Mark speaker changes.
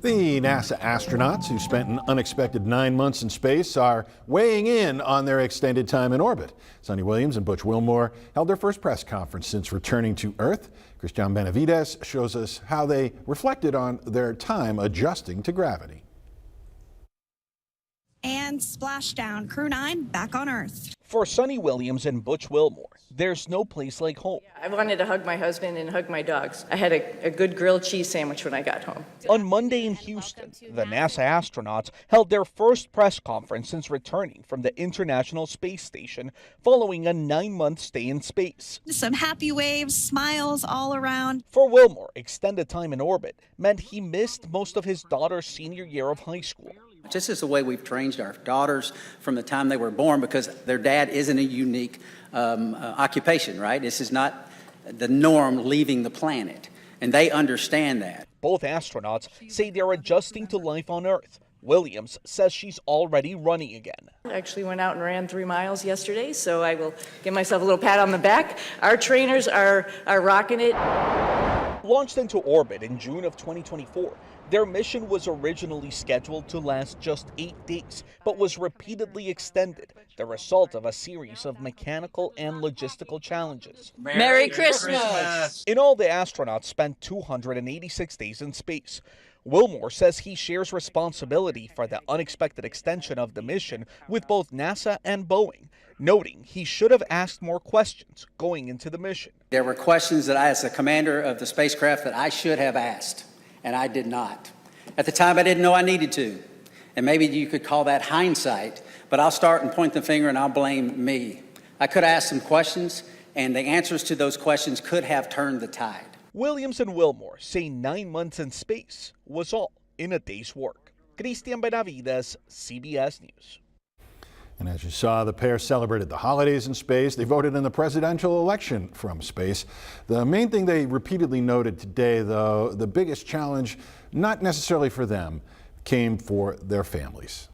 Speaker 1: The NASA astronauts who spent an unexpected 9 months in space are weighing in on their extended time in orbit. Sonny Williams and Butch Wilmore held their first press conference since returning to Earth. Christian Benavides shows us how they reflected on their time adjusting to gravity.
Speaker 2: And splashdown, Crew 9 back on Earth.
Speaker 3: For Sonny Williams and Butch Wilmore, there's no place like home.
Speaker 4: I wanted to hug my husband and hug my dogs. I had a good grilled cheese sandwich when I got home.
Speaker 3: On Monday in Houston, the NASA astronauts held their first press conference since returning from the International Space Station following a 9-month stay in space.
Speaker 2: Some happy waves, smiles all around.
Speaker 3: For Wilmore, extended time in orbit meant he missed most of his daughter's senior year of high school.
Speaker 5: This is the way we've trained our daughters from the time they were born, because their dad isn't a unique occupation, right? This is not the norm leaving the planet, and they understand that.
Speaker 3: Both astronauts say they're adjusting to life on Earth. Williams says she's already running again.
Speaker 4: I actually went out and ran 3 miles yesterday, so I will give myself a little pat on the back. Our trainers are rocking it.
Speaker 3: Launched into orbit in June of 2024, their mission was originally scheduled to last just 8 days, but was repeatedly extended, the result of a series of mechanical and logistical challenges.
Speaker 4: Merry Christmas!
Speaker 3: In all, the astronauts spent 286 days in space. Wilmore says he shares responsibility for the unexpected extension of the mission with both NASA and Boeing, noting he should have asked more questions going into the mission.
Speaker 5: There were questions that I, as the commander of the spacecraft, that I should have asked, and I did not. At the time, I didn't know I needed to, and maybe you could call that hindsight, but I'll start and point the finger and I'll blame me. I could have asked some questions, and the answers to those questions could have turned the tide.
Speaker 3: Williams and Wilmore say 9 months in space was all in a day's work. Christian Benavides, CBS News.
Speaker 1: And as you saw, the pair celebrated the holidays in space. They voted in the presidential election from space. The main thing they repeatedly noted today, though, the biggest challenge, not necessarily for them, came for their families.